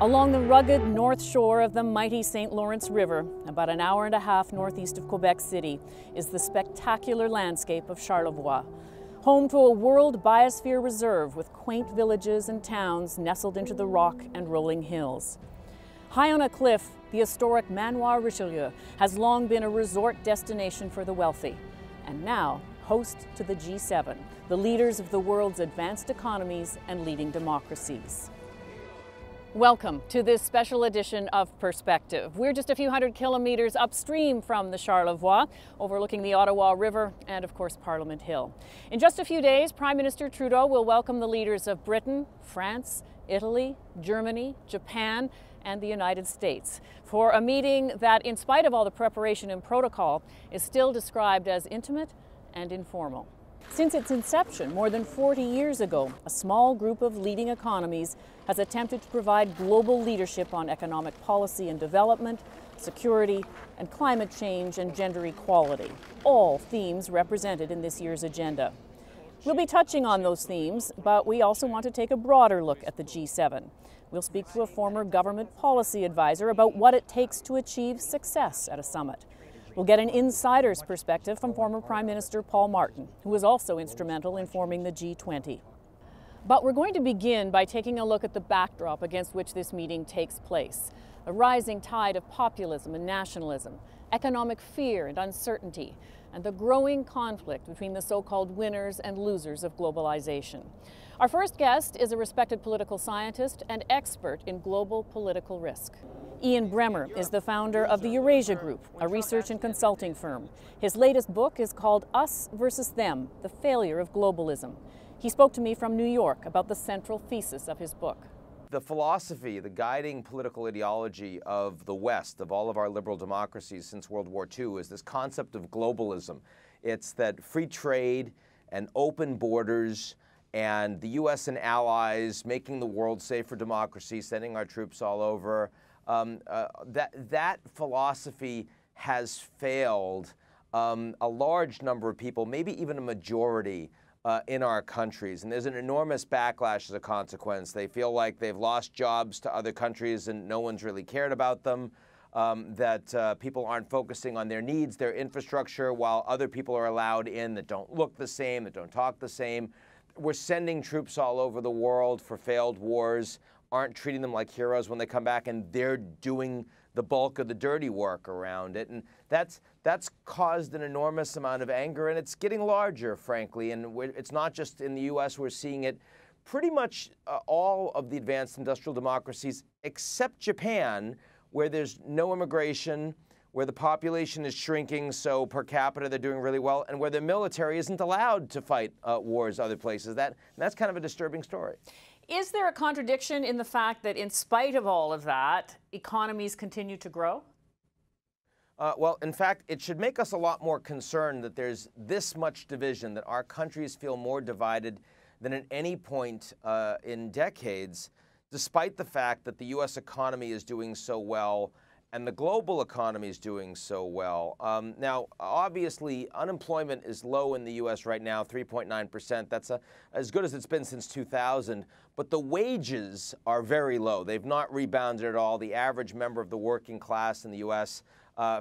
Along the rugged north shore of the mighty St. Lawrence River, about an hour and a half northeast of Quebec City, is the spectacular landscape of Charlevoix, home to a World Biosphere Reserve with quaint villages and towns nestled into the rock and rolling hills. High on a cliff, the historic Manoir Richelieu has long been a resort destination for the wealthy, and now host to the G7, the leaders of the world's advanced economies and leading democracies. Welcome to this special edition of Perspective. We're just a few hundred kilometers upstream from the Charlevoix, overlooking the Ottawa River and, of course, Parliament Hill. In just a few days, Prime Minister Trudeau will welcome the leaders of Britain, France, Italy, Germany, Japan, and the United States for a meeting that, in spite of all the preparation and protocol, is still described as intimate and informal. Since its inception more than 40 years ago, a small group of leading economies has attempted to provide global leadership on economic policy and development, security, and climate change and gender equality, all themes represented in this year's agenda. We'll be touching on those themes, but we also want to take a broader look at the G7. We'll speak to a former government policy advisor about what it takes to achieve success at a summit. We'll get an insider's perspective from former Prime Minister Paul Martin, who was also instrumental in forming the G20. But we're going to begin by taking a look at the backdrop against which this meeting takes place. A rising tide of populism and nationalism, economic fear and uncertainty, and the growing conflict between the so-called winners and losers of globalization. Our first guest is a respected political scientist and expert in global political risk. Ian Bremmer is the founder of the Eurasia Group, a research and consulting firm. His latest book is called Us versus Them, The Failure of Globalism. He spoke to me from New York about the central thesis of his book. The philosophy, the guiding political ideology of the West, of all of our liberal democracies since World War II, is this concept of globalism. It's that free trade and open borders and the U.S. and allies making the world safe for democracy, sending our troops all over, that philosophy has failed a large number of people, maybe even a majority in our countries. And there's an enormous backlash as a consequence. They feel like they've lost jobs to other countries and no one's really cared about them, that people aren't focusing on their needs, their infrastructure, while other people are allowed in that don't look the same, that don't talk the same. We're sending troops all over the world for failed wars, aren't treating them like heroes when they come back, and they're doing the bulk of the dirty work around it. And that's caused an enormous amount of anger, and it's getting larger, frankly. And it's not just in the U.S. We're seeing it pretty much all of the advanced industrial democracies, except Japan, where there's no immigration, where the population is shrinking, so per capita they're doing really well, and where the military isn't allowed to fight wars other places. That's kind of a disturbing story. Is there a contradiction in the fact that in spite of all of that, economies continue to grow? Well, in fact, it should make us a lot more concerned that there's this much division, that our countries feel more divided than at any point in decades, despite the fact that the U.S. economy is doing so well and the global economy is doing so well. Now, obviously, unemployment is low in the U.S. right now, 3.9%. That's as good as it's been since 2000. But the wages are very low. They've not rebounded at all. The average member of the working class in the U.S.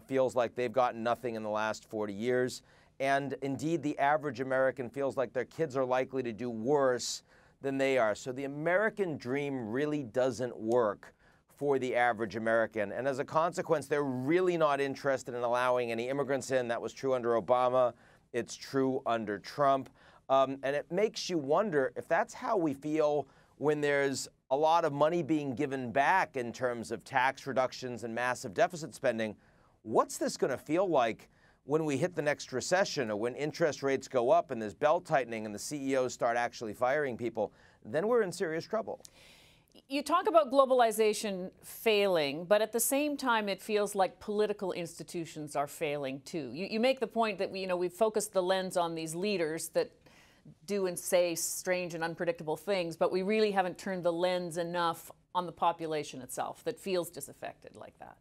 Feels like they've gotten nothing in the last 40 years. And indeed, the average American feels like their kids are likely to do worse than they are. So the American dream really doesn't work for the average American. And as a consequence, they're really not interested in allowing any immigrants in. That was true under Obama. It's true under Trump. And it makes you wonder if that's how we feel when there's a lot of money being given back in terms of tax reductions and massive deficit spending. What's this going to feel like when we hit the next recession, or when interest rates go up and there's belt tightening and the CEOs start actually firing people? Then we're in serious trouble. You talk about globalization failing, but at the same time, it feels like political institutions are failing too. You make the point that we've focused the lens on these leaders that do and say strange and unpredictable things, but we really haven't turned the lens enough on the population itself that feels disaffected like that.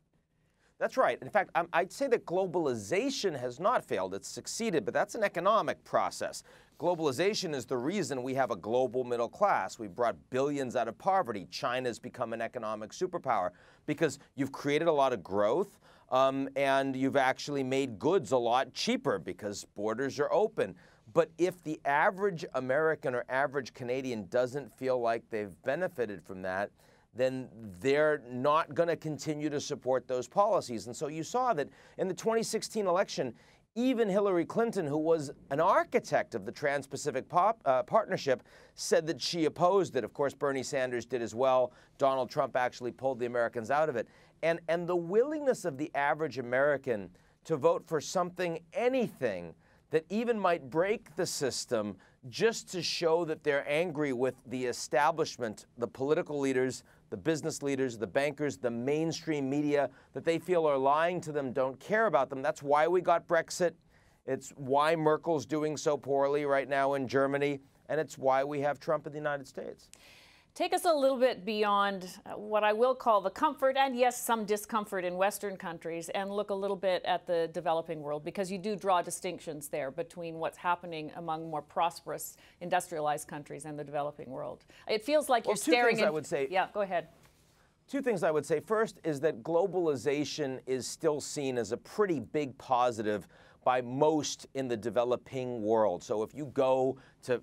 That's right. In fact, I'd say that globalization has not failed. It's succeeded, but that's an economic process. Globalization is the reason we have a global middle class. We've brought billions out of poverty. China's become an economic superpower because you've created a lot of growth and you've actually made goods a lot cheaper because borders are open. But if the average American or average Canadian doesn't feel like they've benefited from that, then they're not going to continue to support those policies. And so you saw that in the 2016 election, even Hillary Clinton, who was an architect of the Trans-Pacific Partnership, said that she opposed it. Of course, Bernie Sanders did as well. Donald Trump actually pulled the Americans out of it. And the willingness of the average American to vote for something, anything, that even might break the system just to show that they're angry with the establishment, the political leaders, the business leaders, the bankers, the mainstream media that they feel are lying to them, don't care about them. That's why we got Brexit. It's why Merkel's doing so poorly right now in Germany. And it's why we have Trump in the United States. Take us a little bit beyond what I will call the comfort and, yes, some discomfort in Western countries and look a little bit at the developing world, because you do draw distinctions there between what's happening among more prosperous industrialized countries and the developing world. It feels like you're staring at... I would say. Yeah, go ahead. Two things I would say. First is that globalization is still seen as a pretty big positive by most in the developing world. So if you go to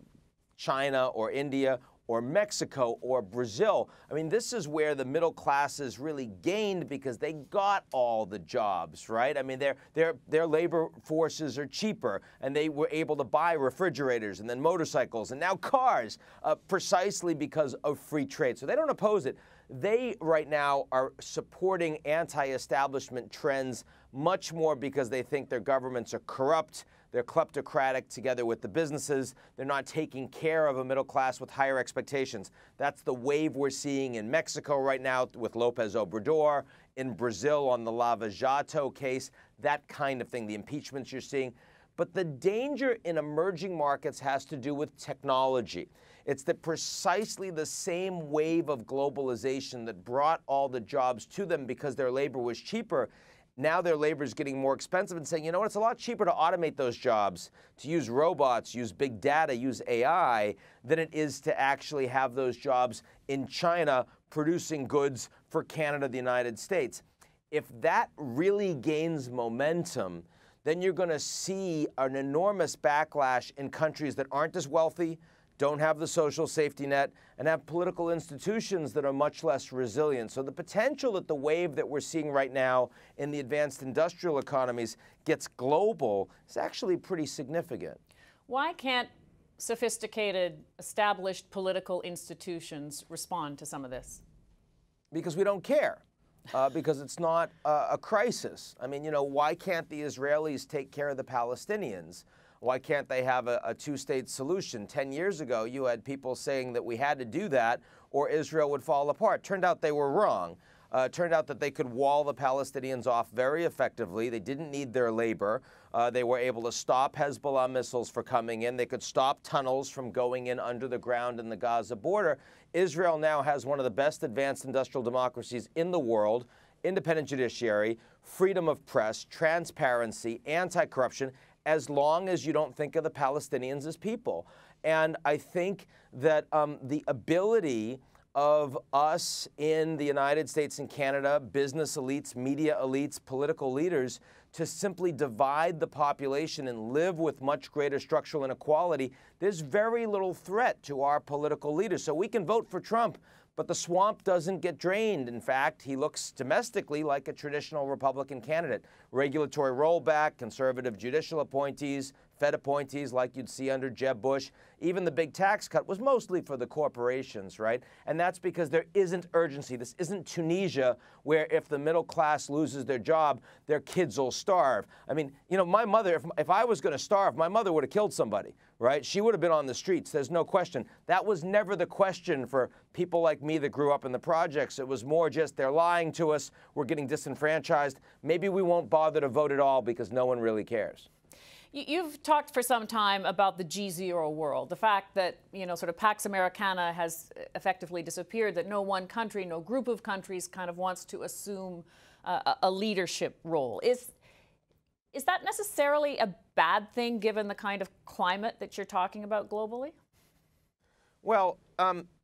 China or India or Mexico or Brazil, I mean, this is where the middle classes really gained because they got all the jobs, right? I mean, their labor forces are cheaper, and they were able to buy refrigerators and then motorcycles and now cars precisely because of free trade. So they don't oppose it. They right now are supporting anti-establishment trends much more because they think their governments are corrupt. They're kleptocratic together with the businesses. They're not taking care of a middle class with higher expectations. That's the wave we're seeing in Mexico right now with López Obrador, in Brazil on the Lava Jato case, that kind of thing, the impeachments you're seeing. But the danger in emerging markets has to do with technology. It's that precisely the same wave of globalization that brought all the jobs to them because their labor was cheaper. Now their labor is getting more expensive and saying, you know what, it's a lot cheaper to automate those jobs, to use robots, use big data, use AI, than it is to actually have those jobs in China producing goods for Canada, the United States. If that really gains momentum, then you're going to see an enormous backlash in countries that aren't as wealthy, don't have the social safety net, and have political institutions that are much less resilient. So the potential that the wave that we're seeing right now in the advanced industrial economies gets global is actually pretty significant. Why can't sophisticated, established political institutions respond to some of this? Because we don't care. Because it's not a crisis. I mean, you know, why can't the Israelis take care of the Palestinians? Why can't they have a two-state solution? 10 years ago, you had people saying that we had to do that or Israel would fall apart. Turned out they were wrong. Turned out that they could wall the Palestinians off very effectively. They didn't need their labor. They were able to stop Hezbollah missiles from coming in. They could stop tunnels from going in under the ground in the Gaza border. Israel now has one of the best advanced industrial democracies in the world, independent judiciary, freedom of press, transparency, anti-corruption, as long as you don't think of the Palestinians as people. And I think that the ability of us in the United States and Canada, business elites, media elites, political leaders, to simply divide the population and live with much greater structural inequality, there's very little threat to our political leaders. So we can vote for Trump, but the swamp doesn't get drained. In fact, he looks domestically like a traditional Republican candidate. Regulatory rollback, conservative judicial appointees, Fed appointees like you'd see under Jeb Bush. Even the big tax cut was mostly for the corporations, right? And that's because there isn't urgency. This isn't Tunisia, where if the middle class loses their job, their kids will starve. I mean, you know, my mother, if I was going to starve, my mother would have killed somebody, right? She would have been on the streets. There's no question. That was never the question for people like me that grew up in the projects. It was more just they're lying to us. We're getting disenfranchised. Maybe we won't bother to vote at all because no one really cares. You've talked for some time about the G0 world, the fact that, you know, sort of Pax Americana has effectively disappeared, that no one country, no group of countries kind of wants to assume a leadership role. Is that necessarily a bad thing given the kind of climate that you're talking about globally? Well,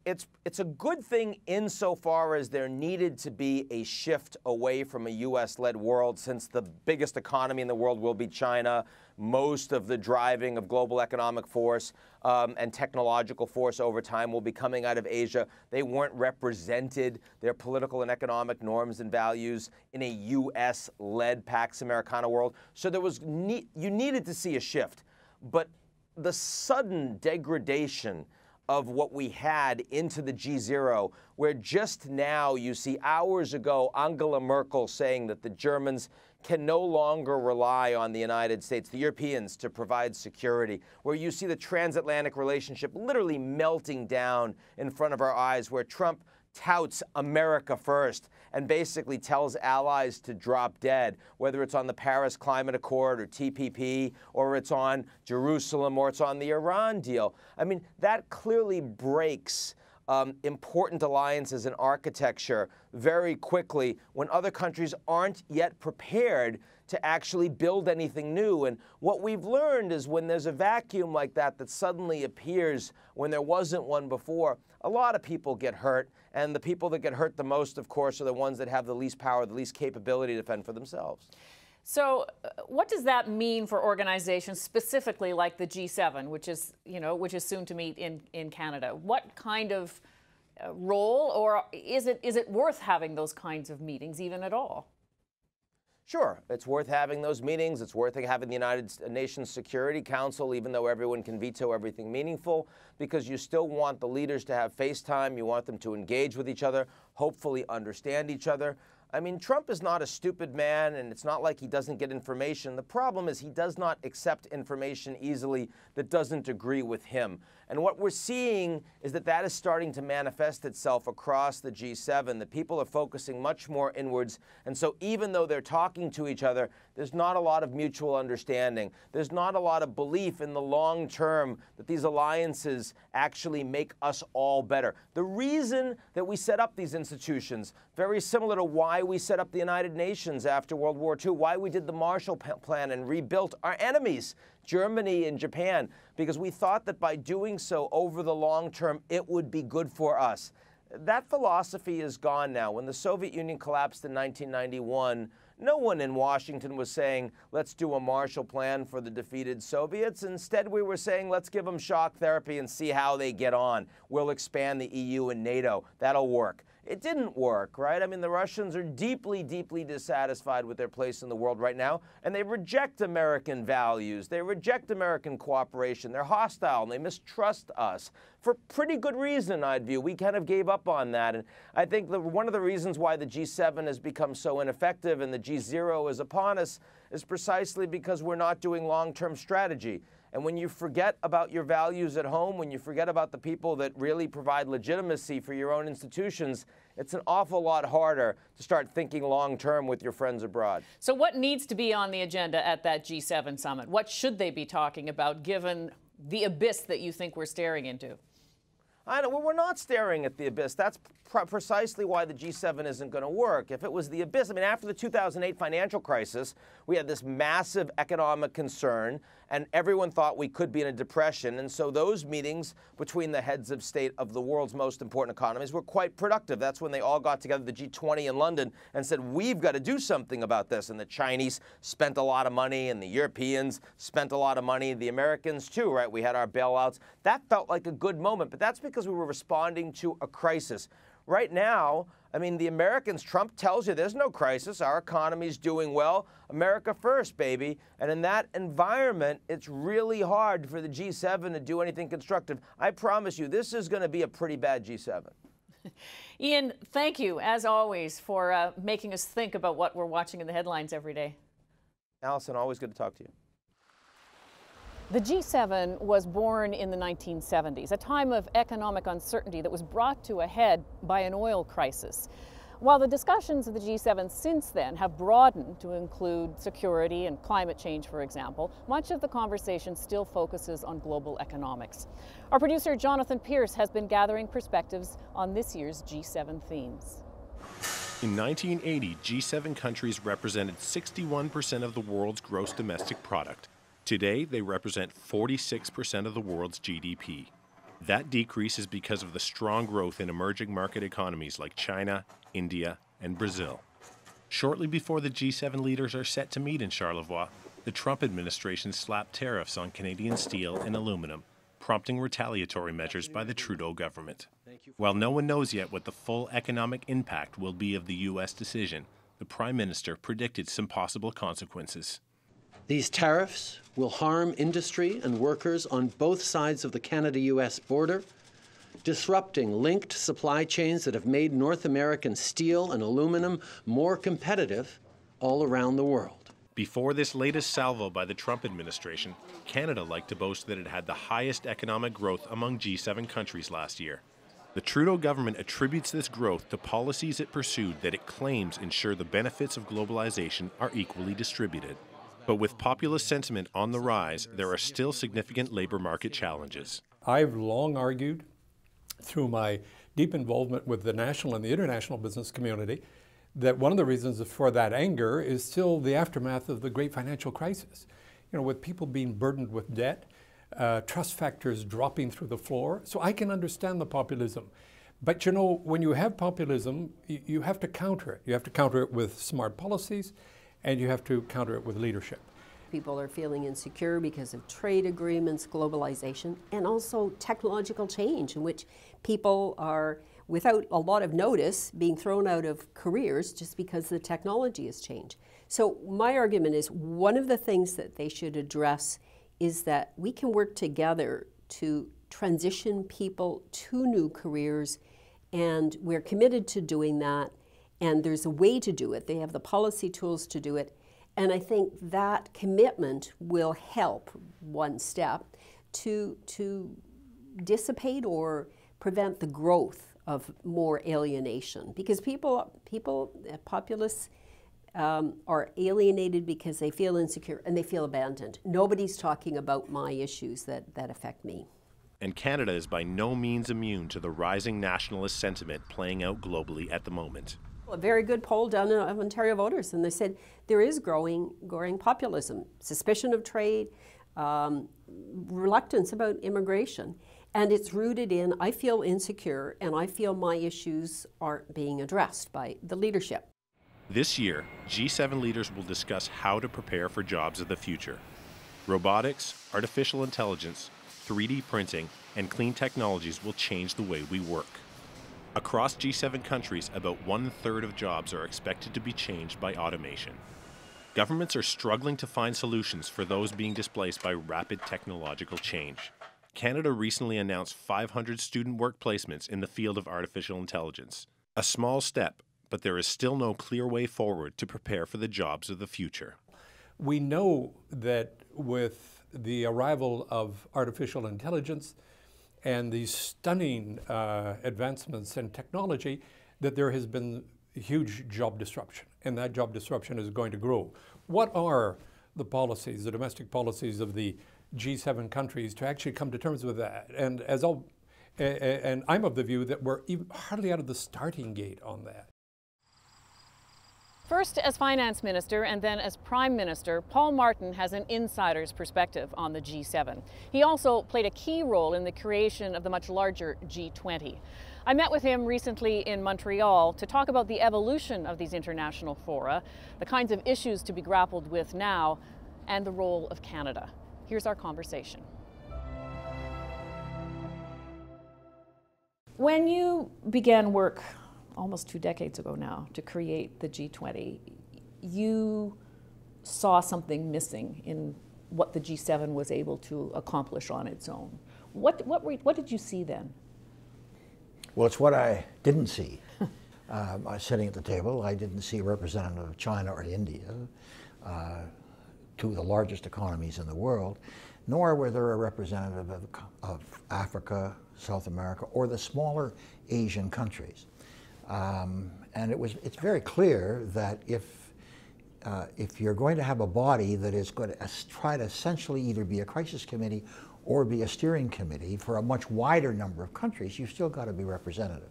it's a good thing insofar as there needed to be a shift away from a U.S.-led world, since the biggest economy in the world will be China. Most of the driving of global economic force and technological force over time will be coming out of Asia. They weren't represented, their political and economic norms and values, in a U.S.-led Pax Americana world. So there was you needed to see a shift. But the sudden degradation of what we had into the G0, where just now you see hours ago Angela Merkel saying that the Germans can no longer rely on the United States, the Europeans, to provide security, where you see the transatlantic relationship literally melting down in front of our eyes, where Trump touts America first and basically tells allies to drop dead, whether it's on the Paris Climate Accord or TPP, or it's on Jerusalem, or it's on the Iran deal. I mean, that clearly breaks important alliances and architecture very quickly when other countries aren't yet prepared to actually build anything new. And what we've learned is when there's a vacuum like that that suddenly appears when there wasn't one before, a lot of people get hurt. And the people that get hurt the most, of course, are the ones that have the least power, the least capability to defend for themselves. So what does that mean for organizations specifically like the G7, which is soon to meet in Canada? What kind of role, or is it worth having those kinds of meetings even at all? Sure, it's worth having those meetings. It's worth having the United Nations Security Council, even though everyone can veto everything meaningful, because you still want the leaders to have face time. You want them to engage with each other, hopefully understand each other. I mean, Trump is not a stupid man, and it's not like he doesn't get information. The problem is he does not accept information easily that doesn't agree with him. And what we're seeing is that that is starting to manifest itself across the G7. The people are focusing much more inwards. And so even though they're talking to each other, there's not a lot of mutual understanding. There's not a lot of belief in the long term that these alliances actually make us all better. The reason that we set up these institutions, very similar to why we set up the United Nations after World War II, why we did the Marshall Plan and rebuilt our enemies, Germany and Japan, because we thought that by doing so over the long term, it would be good for us. That philosophy is gone now. When the Soviet Union collapsed in 1991, no one in Washington was saying, let's do a Marshall Plan for the defeated Soviets. Instead, we were saying, let's give them shock therapy and see how they get on. We'll expand the EU and NATO. That'll work. It didn't work, right? I mean, the Russians are deeply, deeply dissatisfied with their place in the world right now, and they reject American values. They reject American cooperation. They're hostile, and they mistrust us for pretty good reason, I'd view. We kind of gave up on that, and I think one of the reasons why the G7 has become so ineffective and the G0 is upon us is precisely because we're not doing long-term strategy. And when you forget about your values at home, when you forget about the people that really provide legitimacy for your own institutions, it's an awful lot harder to start thinking long-term with your friends abroad. So what needs to be on the agenda at that G7 summit? What should they be talking about, given the abyss that you think we're staring into? Well, we're not staring at the abyss. That's precisely why the G7 isn't going to work. If it was the abyss, I mean, after the 2008 financial crisis, we had this massive economic concern, and everyone thought we could be in a depression. And so those meetings between the heads of state of the world's most important economies were quite productive. That's when they all got together, the G20 in London, and said, we've got to do something about this. And the Chinese spent a lot of money, and the Europeans spent a lot of money, the Americans too, right? We had our bailouts. That felt like a good moment, but that's because we were responding to a crisis. Right now, I mean, the Americans, Trump tells you there's no crisis. Our economy's doing well. America first, baby. And in that environment, it's really hard for the G7 to do anything constructive. I promise you, this is going to be a pretty bad G7. Ian, thank you, as always, for making us think about what we're watching in the headlines every day. Alison, always good to talk to you. The G7 was born in the 1970s, a time of economic uncertainty that was brought to a head by an oil crisis. While the discussions of the G7 since then have broadened to include security and climate change, for example, much of the conversation still focuses on global economics. Our producer, Jonathan Pierce, has been gathering perspectives on this year's G7 themes. In 1980, G7 countries represented 61% of the world's gross domestic product. Today, they represent 46% of the world's GDP. That decrease is because of the strong growth in emerging market economies like China, India, and Brazil. Shortly before the G7 leaders are set to meet in Charlevoix, the Trump administration slapped tariffs on Canadian steel and aluminum, prompting retaliatory measures by the Trudeau government. While no one knows yet what the full economic impact will be of the U.S. decision, the Prime Minister predicted some possible consequences. These tariffs will harm industry and workers on both sides of the Canada-U.S. border, disrupting linked supply chains that have made North American steel and aluminum more competitive all around the world. Before this latest salvo by the Trump administration, Canada liked to boast that it had the highest economic growth among G7 countries last year. The Trudeau government attributes this growth to policies it pursued that it claims ensure the benefits of globalization are equally distributed. But with populist sentiment on the rise, there are still significant labor market challenges. I've long argued, through my deep involvement with the national and the international business community, that one of the reasons for that anger is still the aftermath of the great financial crisis. You know, with people being burdened with debt, trust factors dropping through the floor. So I can understand the populism. But you know, when you have populism, you have to counter it. You have to counter it with smart policies, and you have to counter it with leadership. People are feeling insecure because of trade agreements, globalization, and also technological change in which people are, without a lot of notice, being thrown out of careers just because the technology has changed. So my argument is one of the things that they should address is that we can work together to transition people to new careers, and we're committed to doing that. And there's a way to do it. They have the policy tools to do it. And I think that commitment will help, one step, to dissipate or prevent the growth of more alienation. Because populists are alienated because they feel insecure and they feel abandoned. Nobody's talking about my issues that affect me. And Canada is by no means immune to the rising nationalist sentiment playing out globally at the moment. A very good poll done of Ontario voters, and they said there is growing populism, suspicion of trade, reluctance about immigration, and it's rooted in I feel insecure and I feel my issues aren't being addressed by the leadership. This year, G7 leaders will discuss how to prepare for jobs of the future. Robotics, artificial intelligence, 3D printing, and clean technologies will change the way we work. Across G7 countries, about 1/3 of jobs are expected to be changed by automation. Governments are struggling to find solutions for those being displaced by rapid technological change. Canada recently announced 500 student work placements in the field of artificial intelligence. A small step, but there is still no clear way forward to prepare for the jobs of the future. We know that with the arrival of artificial intelligence and these stunning advancements in technology, that there has been huge job disruption, and that job disruption is going to grow. What are the policies, the domestic policies of the G7 countries to actually come to terms with that? And I'm of the view that we're hardly out of the starting gate on that. First as Finance Minister and then as Prime Minister, Paul Martin has an insider's perspective on the G7. He also played a key role in the creation of the much larger G20. I met with him recently in Montreal to talk about the evolution of these international fora, the kinds of issues to be grappled with now, and the role of Canada. Here's our conversation. When you began work almost 2 decades ago now to create the G20, you saw something missing in what the G7 was able to accomplish on its own. What did you see then? Well, it's what I didn't see. I was sitting at the table. I didn't see a representative of China or India, two of the largest economies in the world, nor were there a representative of Africa, South America, or the smaller Asian countries. And it's very clear that if you're going to have a body that is going to try to essentially either be a crisis committee or be a steering committee for a much wider number of countries, you've still got to be representative.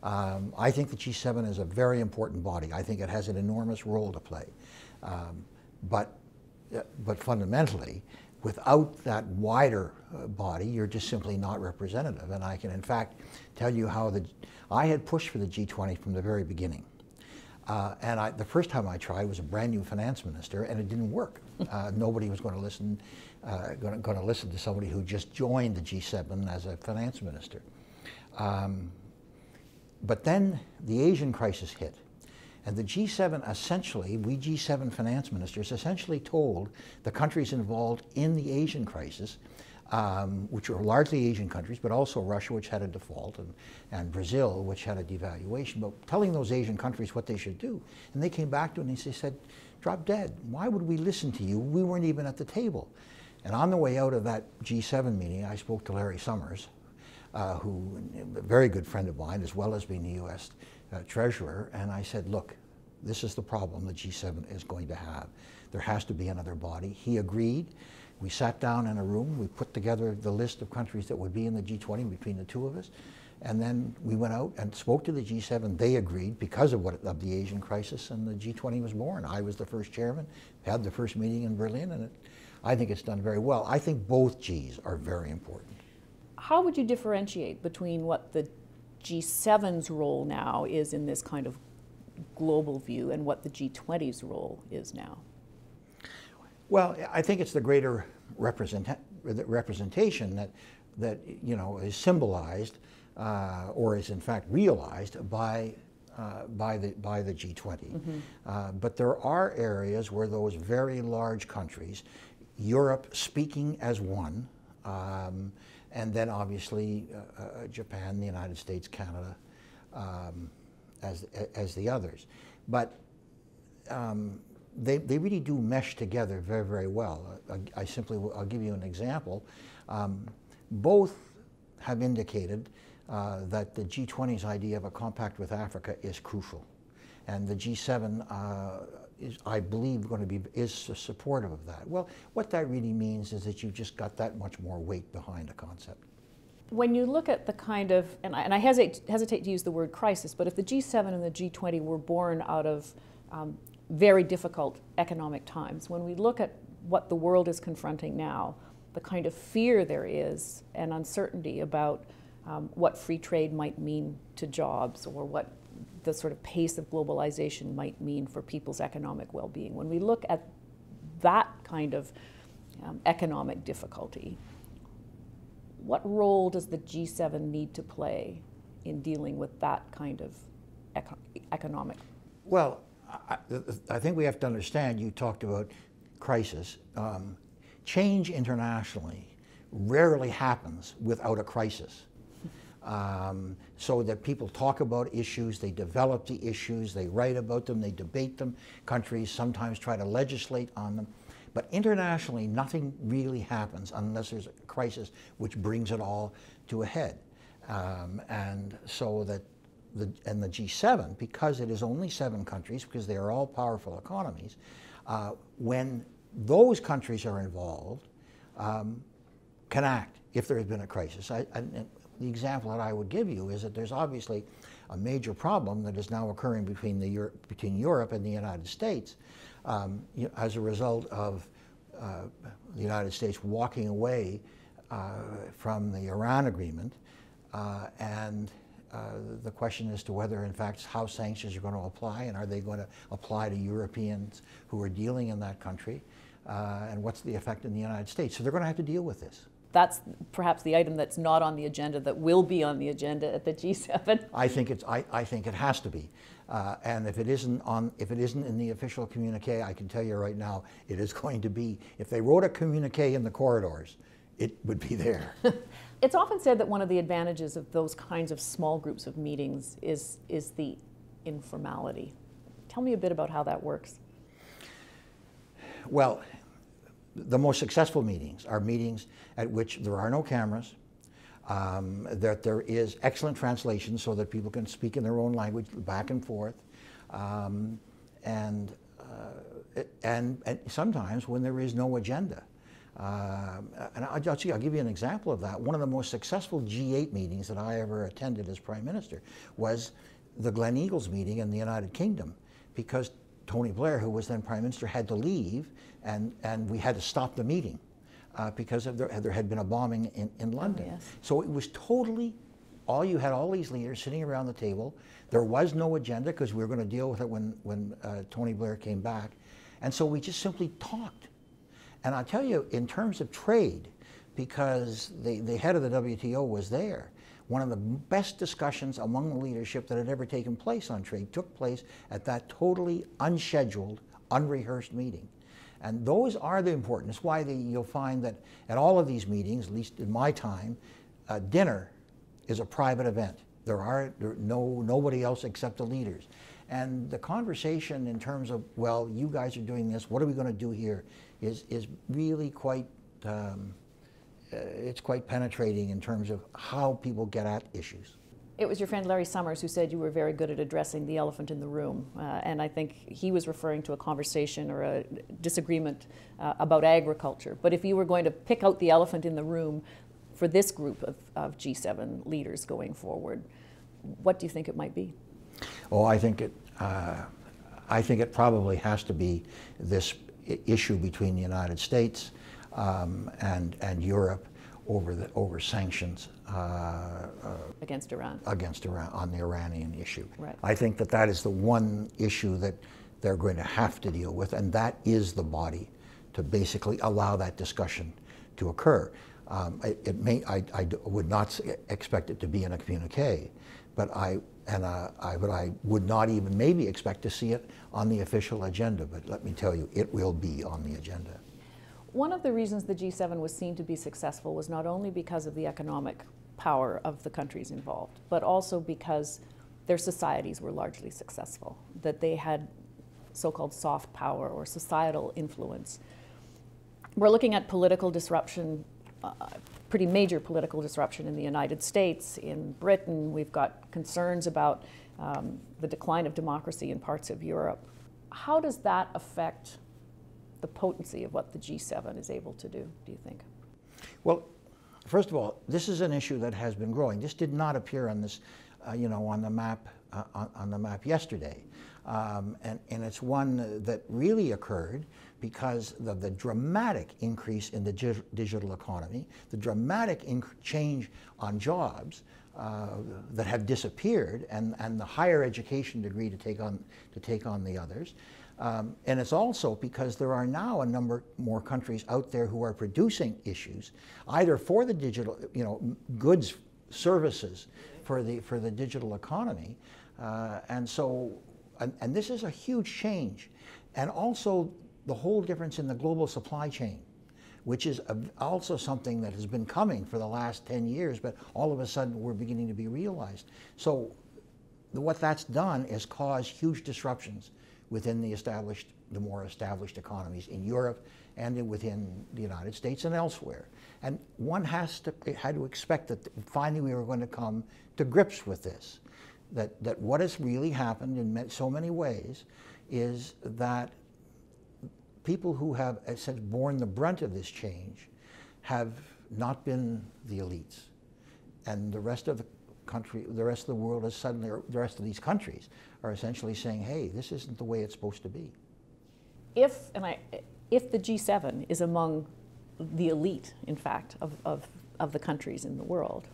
I think the G7 is a very important body. I think it has an enormous role to play. But fundamentally, without that wider body, you're just simply not representative. And I can, in fact, tell you how I had pushed for the G20 from the very beginning. And the first time I tried was a brand new finance minister, and it didn't work. Nobody was going to listen to somebody who just joined the G7 as a finance minister. But then the Asian crisis hit. And the G7 essentially, we G7 finance ministers essentially told the countries involved in the Asian crisis, which were largely Asian countries, but also Russia, which had a default, and Brazil, which had a devaluation, but telling those Asian countries what they should do. And they came back to it and they said, drop dead. Why would we listen to you? We weren't even at the table. And on the way out of that G7 meeting, I spoke to Larry Summers, who a very good friend of mine, as well as being the U.S. Treasurer, and I said, look, this is the problem the G7 is going to have. There has to be another body. He agreed. We sat down in a room. We put together the list of countries that would be in the G20 between the two of us. And then we went out and spoke to the G7. They agreed because of the Asian crisis, and the G20 was born. I was the first chairman, had the first meeting in Berlin, and I think it's done very well. I think both Gs are very important. How would you differentiate between what the G7's role now is in this kind of global view and what the G20's role is now? Well, I think it's the greater representation that you know, is symbolized or is in fact realized by the G20. Mm-hmm. But there are areas where those very large countries, Europe speaking as one, and then obviously Japan, the United States, Canada, as the others. But they really do mesh together very, very well. I'll give you an example. Both have indicated that the G20's idea of a compact with Africa is crucial. And the G7 is, I believe, is supportive of that. Well, what that really means is that you've just got that much more weight behind a concept. When you look at the kind of, and I hesitate to use the word crisis, but if the G7 and the G20 were born out of very difficult economic times, when we look at what the world is confronting now, the kind of fear there is and uncertainty about what free trade might mean to jobs, or what the sort of pace of globalization might mean for people's economic well-being. When we look at that kind of economic difficulty, what role does the G7 need to play in dealing with that kind of economic? Well, I think we have to understand, you talked about crisis. Change internationally rarely happens without a crisis. So that people talk about issues, they develop the issues, they write about them, they debate them. Countries sometimes try to legislate on them. But internationally, nothing really happens unless there's a crisis which brings it all to a head. And so that the G7, because it is only 7 countries, because they are all powerful economies, when those countries are involved, can act if there has been a crisis. The example that I would give you is that there's obviously a major problem that is now occurring between Europe and the United States as a result of the United States walking away from the Iran agreement, and the question as to whether, in fact, how sanctions are going to apply, and are they going to apply to Europeans who are dealing in that country, and what's the effect in the United States. So they're going to have to deal with this. That's perhaps the item that's not on the agenda that will be on the agenda at the G7. I think it has to be, and if it isn't in the official communique, I can tell you right now, it is going to be. If they wrote a communique in the corridors, it would be there. It's often said that one of the advantages of those kinds of small groups of meetings is the informality. Tell me a bit about how that works. Well, the most successful meetings are meetings at which there are no cameras, that there is excellent translation so that people can speak in their own language back and forth, and sometimes when there is no agenda. And I'll give you an example of that. One of the most successful G8 meetings that I ever attended as Prime Minister was the Glen Eagles meeting in the United Kingdom, because Tony Blair, who was then Prime Minister, had to leave, and we had to stop the meeting because there had been a bombing in London. Oh, yes. So it was totally, you had all these leaders sitting around the table. There was no agenda because we were going to deal with it when Tony Blair came back. And so we just simply talked. And I'll tell you, in terms of trade, because the head of the WTO was there, one of the best discussions among the leadership that had ever taken place on trade took place at that totally unscheduled, unrehearsed meeting. And those are the important. It's why you'll find that at all of these meetings, at least in my time, dinner is a private event. Nobody else except the leaders. And the conversation in terms of, well, you guys are doing this, what are we going to do here, is really quite, it's quite penetrating in terms of how people get at issues. It was your friend Larry Summers who said you were very good at addressing the elephant in the room, and I think he was referring to a conversation or a disagreement about agriculture. But if you were going to pick out the elephant in the room for this group of G7 leaders going forward, what do you think it might be? Oh, I think it probably has to be this issue between the United States and Europe over sanctions against Iran. Against Iran, on the Iranian issue. Right. I think that is the one issue that they're going to have to deal with, and that is the body to basically allow that discussion to occur. I would not expect it to be in a communique, but I would not even maybe expect to see it on the official agenda, but let me tell you, it will be on the agenda. One of the reasons the G7 was seen to be successful was not only because of the economic power of the countries involved, but also because their societies were largely successful, that they had so-called soft power or societal influence. We're looking at political disruption, pretty major political disruption in the United States. In Britain, we've got concerns about the decline of democracy in parts of Europe. How does that affect the potency of what the G7 is able to do you think? Well, first of all, this is an issue that has been growing. This did not appear on this, on the map yesterday, and it's one that really occurred because of the dramatic increase in the digital economy, the dramatic change on jobs that have disappeared, and the higher education degree to take on the others. And it's also because there are now a number more countries out there who are producing issues, either for the digital, goods, services for the digital economy, and this is a huge change, and also the whole difference in the global supply chain, which is also something that has been coming for the last 10 years, but all of a sudden we're beginning to be realized. So what that's done is cause huge disruptions within the more established economies in Europe and within the United States and elsewhere. And one had to expect that finally we were going to come to grips with this, that what has really happened in so many ways is that people who have, as said, borne the brunt of this change have not been the elites. And the rest of the country, the rest of the world is suddenly, or the rest of these countries are essentially saying, hey, this isn't the way it's supposed to be. If the G7 is among the elite, in fact, of the countries in the world,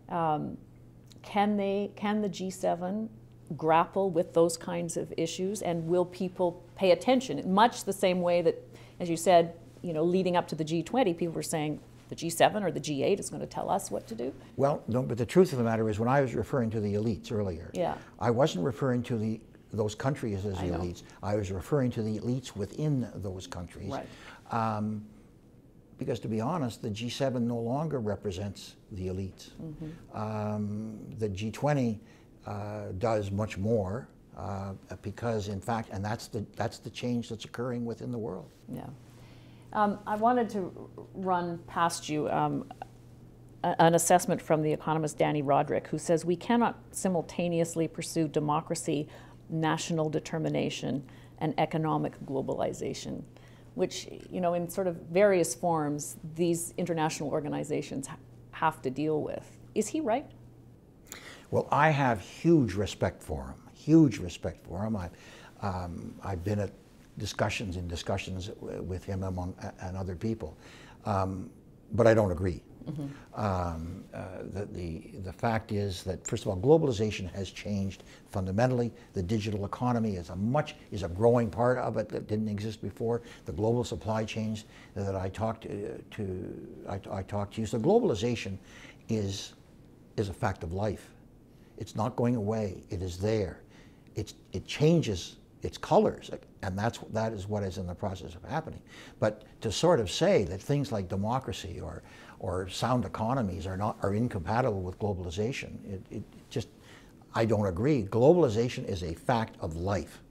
can the G7 grapple with those kinds of issues, and will people pay attention? Much the same way that, as you said, leading up to the G20, people were saying the G7 or the G8 is going to tell us what to do? Well, no, but the truth of the matter is, when I was referring to the elites earlier, I wasn't referring to those countries as the elites. I was referring to the elites within those countries. Right. Because to be honest, the G7 no longer represents the elites. Mm-hmm. The G20 does much more because, in fact, and that's the change that's occurring within the world. Yeah. I wanted to run past you an assessment from the economist Danny Roderick, who says we cannot simultaneously pursue democracy, national determination, and economic globalization. which, you know, in sort of various forms, these international organizations have to deal with. Is he right? Well, I have huge respect for him, huge respect for him. I've been at discussions with him and other people, but I don't agree. The fact is that, first of all, globalization has changed fundamentally. The digital economy is a growing part of it that didn't exist before. The global supply chains that I talked to. So globalization is a fact of life. It's not going away. It is there. It changes its colors, and that is what is in the process of happening. But to sort of say that things like democracy or sound economies are incompatible with globalization, I don't agree. Globalization is a fact of life,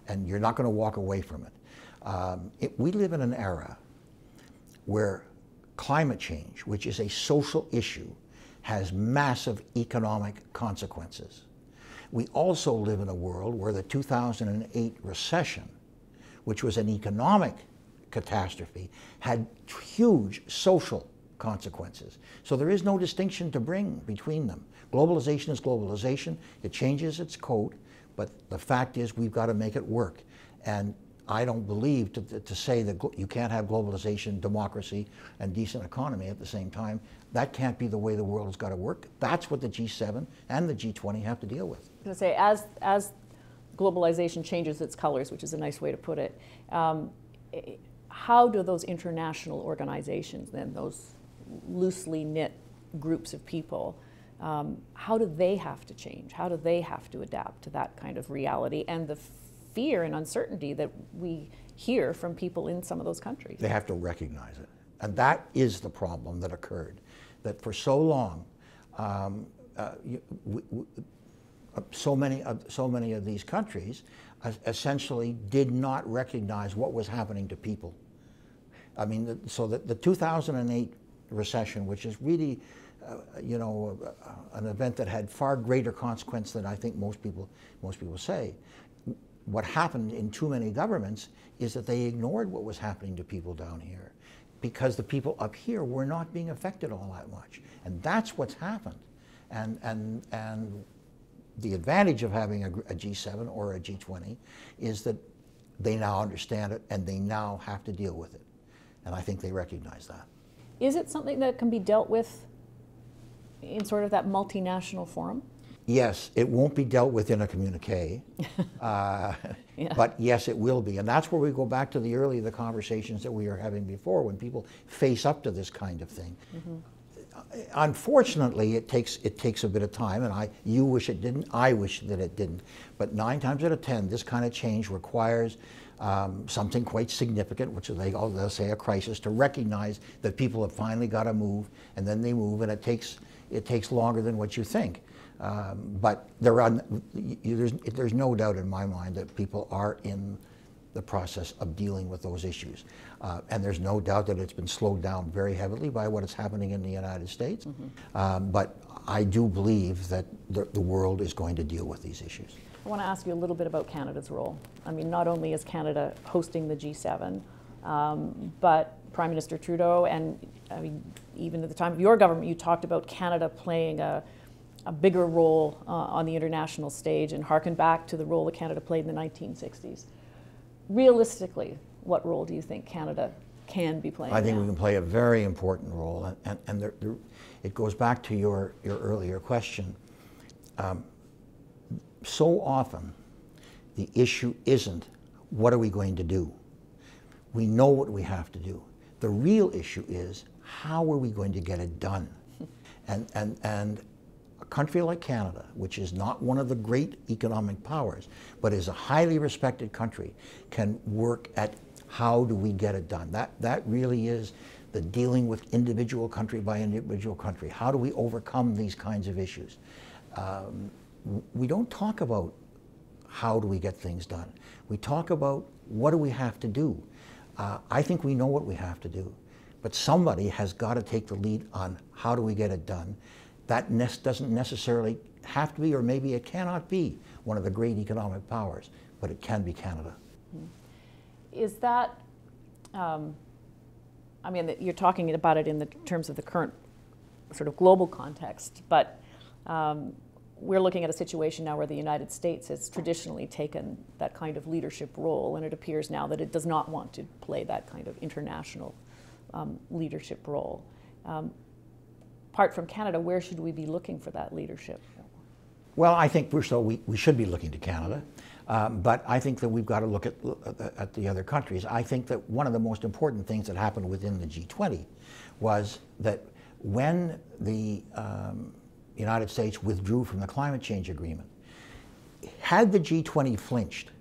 and you're not going to walk away from it. We live in an era where climate change, which is a social issue, has massive economic consequences. We also live in a world where the 2008 recession, which was an economic catastrophe, had huge social consequences. So there is no distinction to bring between them. Globalization is globalization. It changes its code, but the fact is we've got to make it work. And I don't believe to say that you can't have globalization, democracy, and decent economy at the same time. That can't be the way the world has got to work. That's what the G7 and the G20 have to deal with. I was going to say, as globalization changes its colors, which is a nice way to put it, how do those international organizations, then those loosely knit groups of people, how do they have to change? How do they have to adapt to that kind of reality and the fear and uncertainty that we hear from people in some of those countries? They have to recognize it. And that is the problem that occurred, that for so long, so many of these countries essentially did not recognize what was happening to people. I mean, so the 2008 recession, which is really, an event that had far greater consequence than I think most people say. What happened in too many governments is that they ignored what was happening to people down here, because the people up here were not being affected all that much, and that's what's happened. And the advantage of having a G7 or a G20 is that they now understand it and they now have to deal with it, and I think they recognize that. Is it something that can be dealt with in sort of that multinational forum? Yes, it won't be dealt with in a communique, but yes, it will be. And that's where we go back to the conversations that we were having before, when people face up to this kind of thing. Unfortunately, it takes a bit of time, and you wish it didn't, I wish that it didn't. But 9 times out of 10, this kind of change requires something quite significant, which they'll say a crisis, to recognize that people have finally got to move, and then they move, and it takes longer than what you think. But there's no doubt in my mind that people are in the process of dealing with those issues. And there's no doubt that it's been slowed down very heavily by what is happening in the United States. But I do believe that the world is going to deal with these issues. I want to ask you a little bit about Canada's role. I mean, not only is Canada hosting the G7, but Prime Minister Trudeau, and I mean, even at the time of your government, you talked about Canada playing a bigger role on the international stage, and harken back to the role that Canada played in the 1960s. Realistically, what role do you think Canada can be playing? I think we can play a very important role, and it goes back to your earlier question. So often, the issue isn't what are we going to do. We know what we have to do. The real issue is how are we going to get it done? And a country like Canada, which is not one of the great economic powers, but is a highly respected country, can work at how do we get it done. That really is the dealing with individual country by individual country. How do we overcome these kinds of issues? We don't talk about how do we get things done. We talk about what do we have to do. I think we know what we have to do, but somebody has got to take the lead on how do we get it done. That doesn't necessarily have to be, or maybe it cannot be, one of the great economic powers, but it can be Canada. Is that I mean, you're talking about it in the terms of the current sort of global context, but we're looking at a situation now where the United States has traditionally taken that kind of leadership role, and it appears now that it does not want to play that kind of international leadership role. Apart from Canada, where should we be looking for that leadership? Well, I think we should be looking to Canada, but I think that we've got to look at the other countries. I think that one of the most important things that happened within the G20 was that when the United States withdrew from the climate change agreement, had the G20 flinched,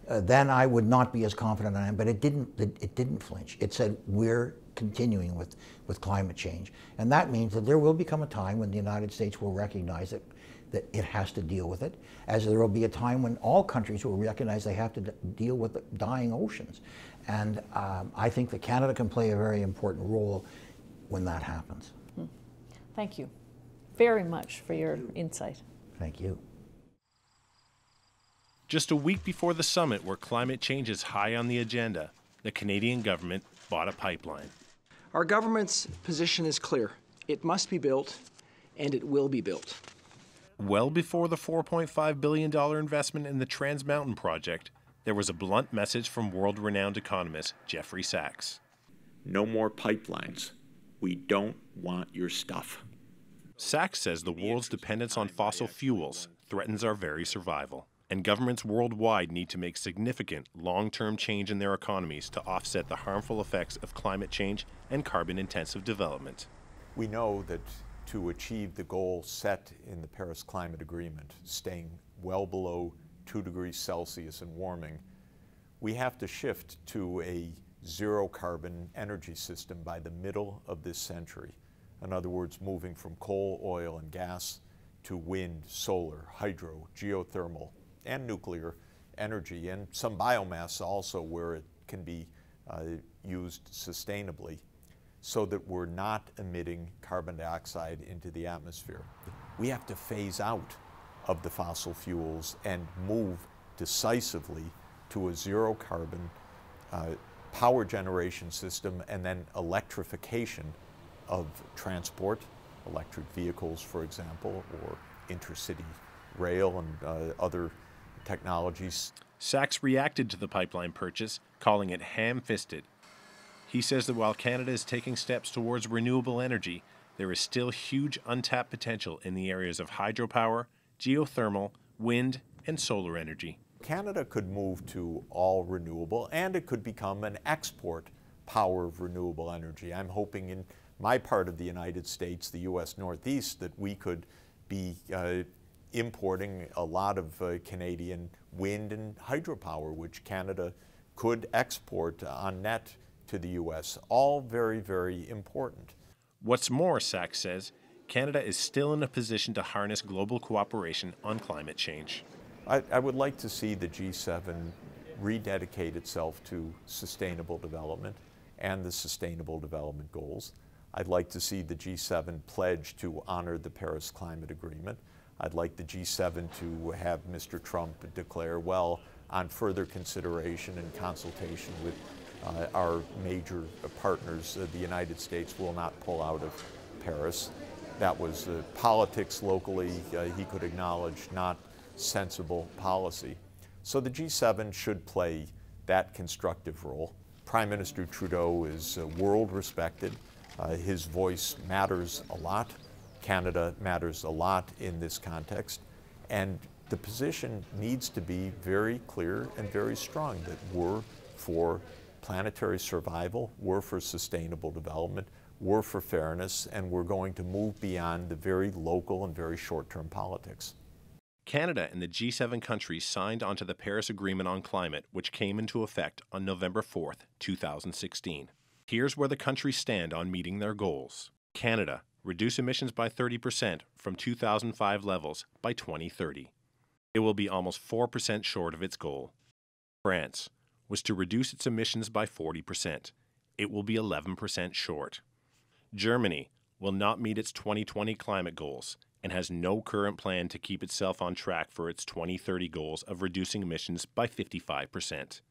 then I would not be as confident I am, but it didn't flinch. It said, we're continuing with climate change. And that means that there will become a time when the United States will recognize that it has to deal with it, as there will be a time when all countries will recognize they have to deal with the dying oceans. And I think that Canada can play a very important role when that happens. Thank you very much for your insight. Thank you. Just a week before the summit, where climate change is high on the agenda, the Canadian government bought a pipeline. Our government's position is clear. It must be built, and it will be built. Well before the $4.5 billion investment in the Trans Mountain project, there was a blunt message from world-renowned economist Jeffrey Sachs. No more pipelines. We don't want your stuff. Sachs says the world's dependence on fossil fuels threatens our very survival, and governments worldwide need to make significant long-term change in their economies to offset the harmful effects of climate change and carbon-intensive development. We know that to achieve the goal set in the Paris Climate Agreement, staying well below 2 degrees Celsius and warming, we have to shift to a zero-carbon energy system by the middle of this century. In other words, moving from coal, oil, and gas to wind, solar, hydro, geothermal, and nuclear energy, and some biomass also where it can be used sustainably, so that we're not emitting carbon dioxide into the atmosphere. We have to phase out of the fossil fuels and move decisively to a zero carbon power generation system, and then electrification of transport, electric vehicles, for example, or intercity rail and other technologies. Sachs reacted to the pipeline purchase, calling it ham-fisted. He says that while Canada is taking steps towards renewable energy, there is still huge untapped potential in the areas of hydropower, geothermal, wind, and solar energy. Canada could move to all renewable, and it could become an export power of renewable energy. I'm hoping in my part of the United States, the U.S. Northeast, that we could be importing a lot of Canadian wind and hydropower, which Canada could export on net to the U.S. All very, very important. What's more, Sachs says, Canada is still in a position to harness global cooperation on climate change. I would like to see the G7 rededicate itself to sustainable development and the Sustainable Development Goals. I'd like to see the G7 pledge to honor the Paris Climate Agreement. I'd like the G7 to have Mr. Trump declare, well, on further consideration and consultation with our major partners, the United States will not pull out of Paris. That was politics locally, he could acknowledge, not sensible policy. So the G7 should play that constructive role. Prime Minister Trudeau is world respected. His voice matters a lot. Canada matters a lot in this context. And the position needs to be very clear and very strong that we're for planetary survival, we're for sustainable development, we're for fairness, and we're going to move beyond the very local and very short-term politics. Canada and the G7 countries signed onto the Paris Agreement on Climate, which came into effect on November 4th, 2016. Here's where the countries stand on meeting their goals. Canada, reduce emissions by 30% from 2005 levels by 2030. It will be almost 4% short of its goal. France was to reduce its emissions by 40%. It will be 11% short. Germany will not meet its 2020 climate goals and has no current plan to keep itself on track for its 2030 goals of reducing emissions by 55%.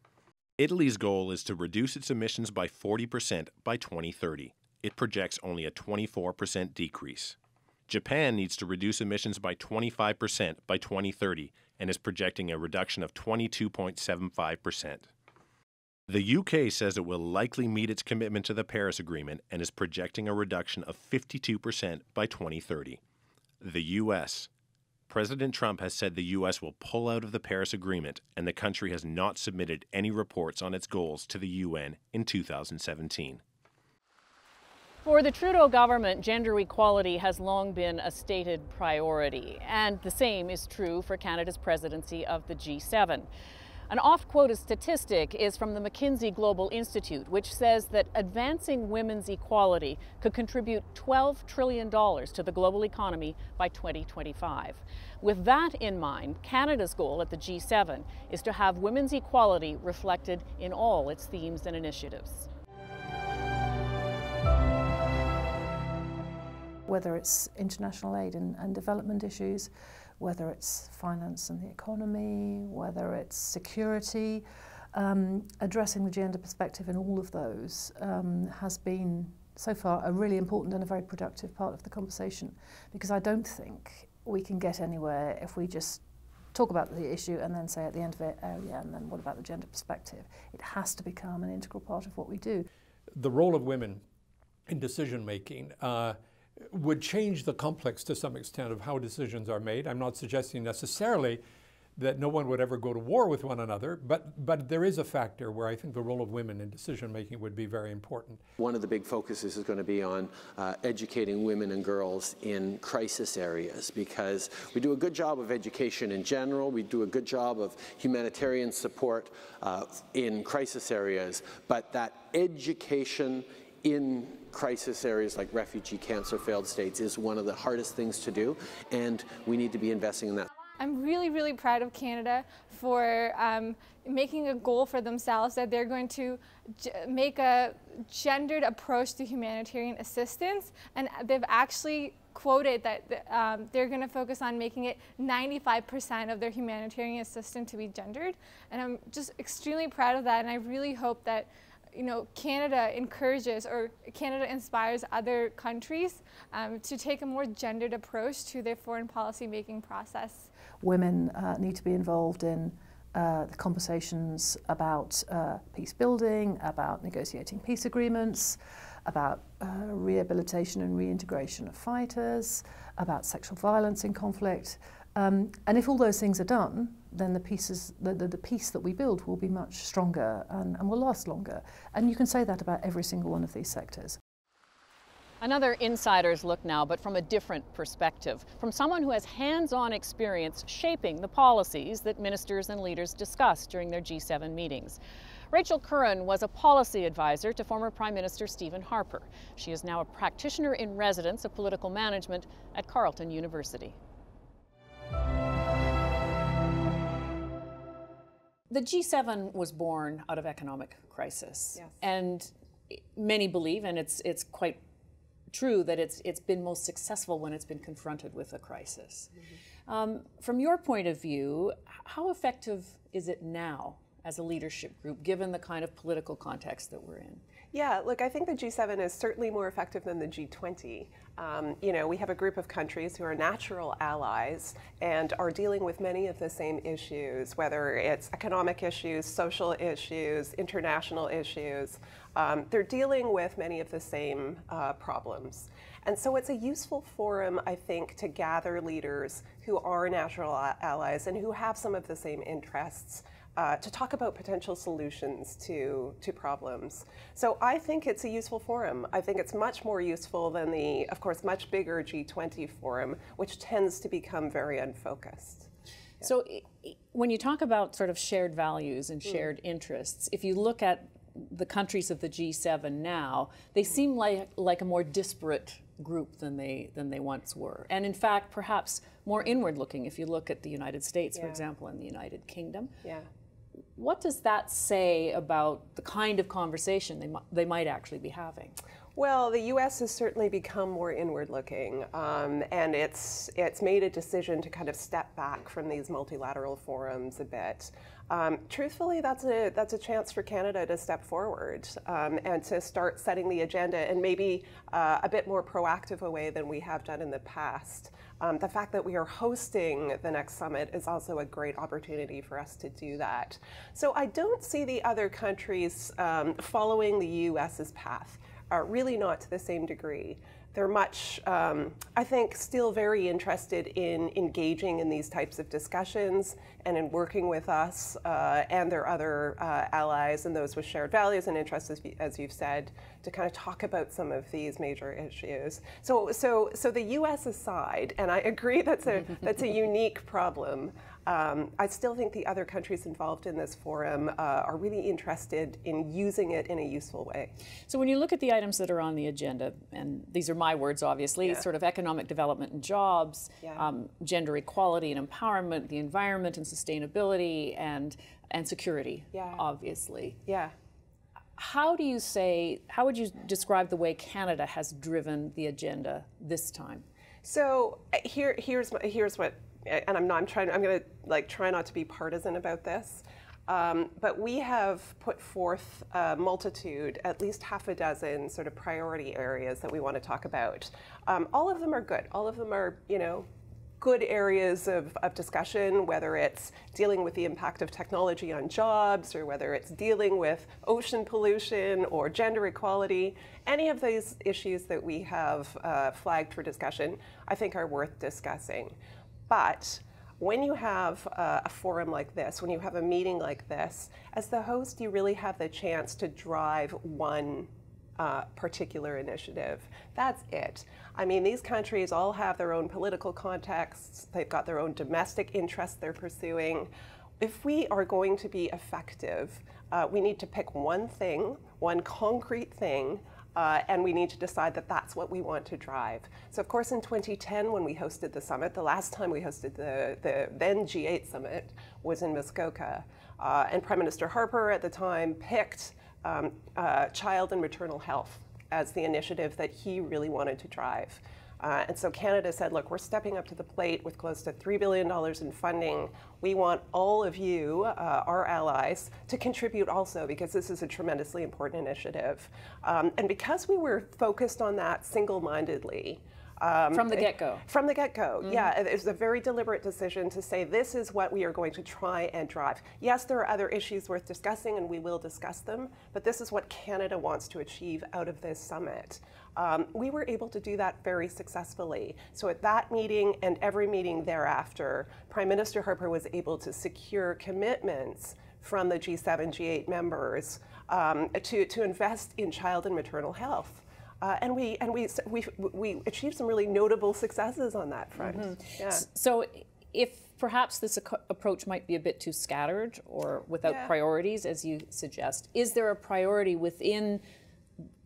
Italy's goal is to reduce its emissions by 40% by 2030. It projects only a 24% decrease. Japan needs to reduce emissions by 25% by 2030 and is projecting a reduction of 22.75%. The UK says it will likely meet its commitment to the Paris Agreement and is projecting a reduction of 52% by 2030. The U.S. President Trump has said the U.S. will pull out of the Paris Agreement, and the country has not submitted any reports on its goals to the UN in 2017. For the Trudeau government, gender equality has long been a stated priority, and the same is true for Canada's presidency of the G7. An oft-quoted statistic is from the McKinsey Global Institute, which says that advancing women's equality could contribute $12 trillion to the global economy by 2025. With that in mind, Canada's goal at the G7 is to have women's equality reflected in all its themes and initiatives. Whether it's international aid and development issues, whether it's finance and the economy, whether it's security, addressing the gender perspective in all of those has been, so far, a really important and a very productive part of the conversation, because I don't think we can get anywhere if we just talk about the issue and then say at the end of it, oh yeah, and then what about the gender perspective? It has to become an integral part of what we do. The role of women in decision-making would change the complex to some extent of how decisions are made. I'm not suggesting necessarily that no one would ever go to war with one another, but there is a factor where I think the role of women in decision-making would be very important. One of the big focuses is going to be on educating women and girls in crisis areas, because we do a good job of education in general, we do a good job of humanitarian support in crisis areas, but that education in crisis areas like refugee camps or failed states is one of the hardest things to do, and we need to be investing in that. I'm really, really proud of Canada for making a goal for themselves that they're going to make a gendered approach to humanitarian assistance, and they've actually quoted that they're going to focus on making it 95% of their humanitarian assistance to be gendered, and I'm just extremely proud of that, and I really hope that Canada encourages or Canada inspires other countries to take a more gendered approach to their foreign policy making process. Women need to be involved in the conversations about peace building, about negotiating peace agreements, about rehabilitation and reintegration of fighters, about sexual violence in conflict. And if all those things are done, then the peace that we build will be much stronger and will last longer. And you can say that about every single one of these sectors. Another insider's look now, but from a different perspective, from someone who has hands-on experience shaping the policies that ministers and leaders discuss during their G7 meetings. Rachel Curran was a policy advisor to former Prime Minister Stephen Harper. She is now a practitioner in residence of political management at Carleton University. The G7 was born out of economic crisis, yes. And many believe, and it's quite true, that it's been most successful when it's been confronted with a crisis. Mm-hmm. From your point of view, how effective is it now as a leadership group, given the kind of political context that we're in? Yeah, look, I think the G7 is certainly more effective than the G20. We have a group of countries who are natural allies and are dealing with many of the same issues, whether it's economic issues, social issues, international issues. They're dealing with many of the same problems. And so it's a useful forum, I think, to gather leaders who are natural allies and who have some of the same interests, to talk about potential solutions to problems. So I think it's a useful forum. I think it's much more useful than the, of course, much bigger G20 forum, which tends to become very unfocused. Yeah. So when you talk about sort of shared values and shared interests, if you look at the countries of the G7 now, they seem like a more disparate group than they once were. And in fact, perhaps more inward-looking if you look at the United States, for example, and the United Kingdom. Yeah. What does that say about the kind of conversation they might actually be having? Well, the U.S. has certainly become more inward-looking, and it's made a decision to kind of step back from these multilateral forums a bit. Truthfully, that's a chance for Canada to step forward and to start setting the agenda in maybe a bit more proactive a way than we have done in the past. The fact that we are hosting the next summit is also a great opportunity for us to do that. So I don't see the other countries following the U.S.'s path. Really not to the same degree. They're much, I think, still very interested in engaging in these types of discussions and in working with us and their other allies and those with shared values and interests, as you've said, to kind of talk about some of these major issues. So the U.S. aside, and I agree that's a unique problem. I still think the other countries involved in this forum are really interested in using it in a useful way. So when you look at the items that are on the agenda, and these are my words obviously, sort of economic development and jobs, gender equality and empowerment, the environment and sustainability, and security, obviously. Yeah. How would you describe the way Canada has driven the agenda this time? So here's what, and I'm going to try not to be partisan about this, but we have put forth a multitude, at least half a dozen sort of priority areas that we want to talk about. All of them are good. All of them are, good areas of discussion, whether it's dealing with the impact of technology on jobs, or whether it's dealing with ocean pollution or gender equality. Any of these issues that we have flagged for discussion, I think are worth discussing. But when you have a forum like this, when you have a meeting like this, as the host, you really have the chance to drive one particular initiative. That's it. I mean, these countries all have their own political contexts. They've got their own domestic interests they're pursuing. If we are going to be effective, we need to pick one thing, one concrete thing, and we need to decide that that's what we want to drive. So of course in 2010 when we hosted the summit, the last time we hosted the then G8 summit was in Muskoka. And Prime Minister Harper at the time picked child and maternal health as the initiative that he really wanted to drive. And so Canada said, look, we're stepping up to the plate with close to $3 billion in funding. We want all of you, our allies, to contribute also, because this is a tremendously important initiative. And because we were focused on that single-mindedly, from the get-go. From the get-go, yeah. It was a very deliberate decision to say this is what we are going to try and drive. Yes, there are other issues worth discussing, and we will discuss them, but this is what Canada wants to achieve out of this summit. We were able to do that very successfully. So at that meeting and every meeting thereafter, Prime Minister Harper was able to secure commitments from the G7, G8 members to invest in child and maternal health. And we achieved some really notable successes on that front. Yeah. So if perhaps this approach might be a bit too scattered or without priorities, as you suggest, is there a priority within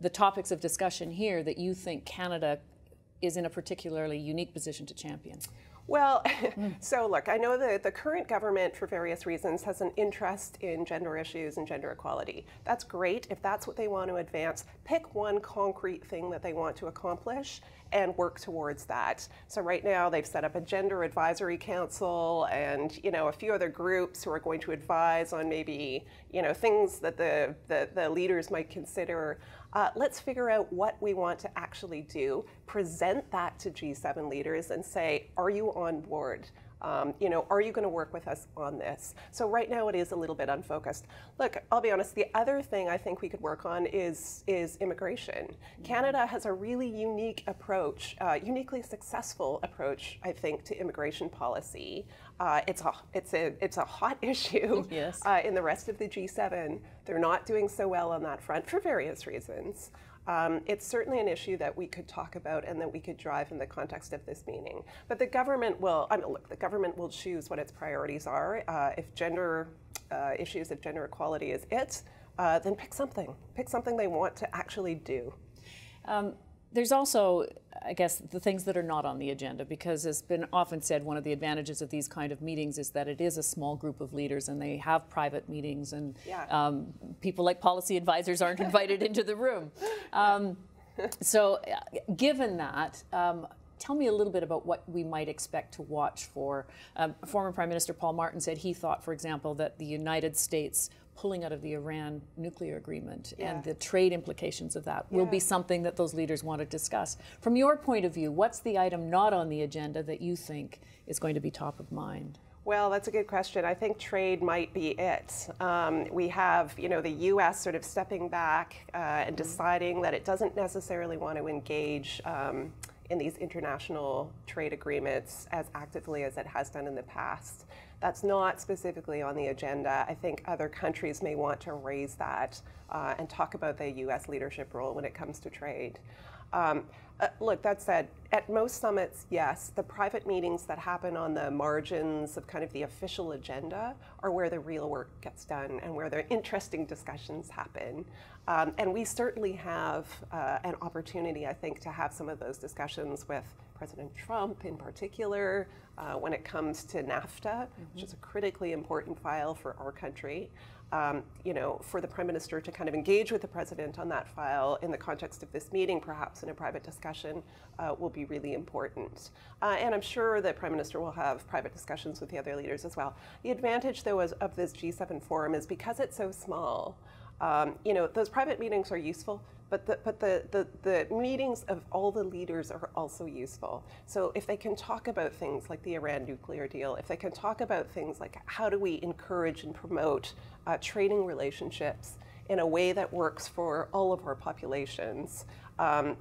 the topics of discussion here that you think Canada is in a particularly unique position to champion? Well, so look, I know that the current government, for various reasons, has an interest in gender issues and gender equality. That's great. If that's what they want to advance, pick one concrete thing that they want to accomplish and work towards that. So right now they've set up a gender advisory council and a few other groups who are going to advise on maybe things that the leaders might consider. Let's figure out what we want to actually do, present that to G7 leaders and say, are you on board? Are you going to work with us on this? So right now it is a little bit unfocused. Look, I'll be honest, the other thing I think we could work on is immigration. Canada has a really unique approach, uniquely successful approach, I think, to immigration policy. It's a hot issue in the rest of the G7. They're not doing so well on that front for various reasons. It's certainly an issue that we could talk about and that we could drive in the context of this meeting. But the government will, the government will choose what its priorities are. If gender issues, if gender equality is it, then pick something. Pick something they want to actually do. There's also, I guess, the things that are not on the agenda, because as been often said, one of the advantages of these kind of meetings is that it is a small group of leaders and they have private meetings and people like policy advisors aren't invited into the room. So given that, tell me a little bit about what we might expect to watch for. Former Prime Minister Paul Martin said he thought, for example, that the United States pulling out of the Iran nuclear agreement and the trade implications of that will be something that those leaders want to discuss. From your point of view, what's the item not on the agenda that you think is going to be top of mind? Well, that's a good question. I think trade might be it. We have, the U.S. sort of stepping back and deciding that it doesn't necessarily want to engage in these international trade agreements as actively as it has done in the past. That's not specifically on the agenda. I think other countries may want to raise that and talk about the U.S. leadership role when it comes to trade. Look, that said, at most summits, yes, the private meetings that happen on the margins of kind of the official agenda are where the real work gets done and where the interesting discussions happen. And we certainly have an opportunity, I think, to have some of those discussions with President Trump in particular when it comes to NAFTA, which is a critically important file for our country. For the Prime Minister to kind of engage with the President on that file in the context of this meeting, perhaps in a private discussion, will be really important. And I'm sure the Prime Minister will have private discussions with the other leaders as well. The advantage, though, of this G7 forum is because it's so small, those private meetings are useful, but the meetings of all the leaders are also useful. So if they can talk about things like the Iran nuclear deal, if they can talk about things like how do we encourage and promote trading relationships in a way that works for all of our populations,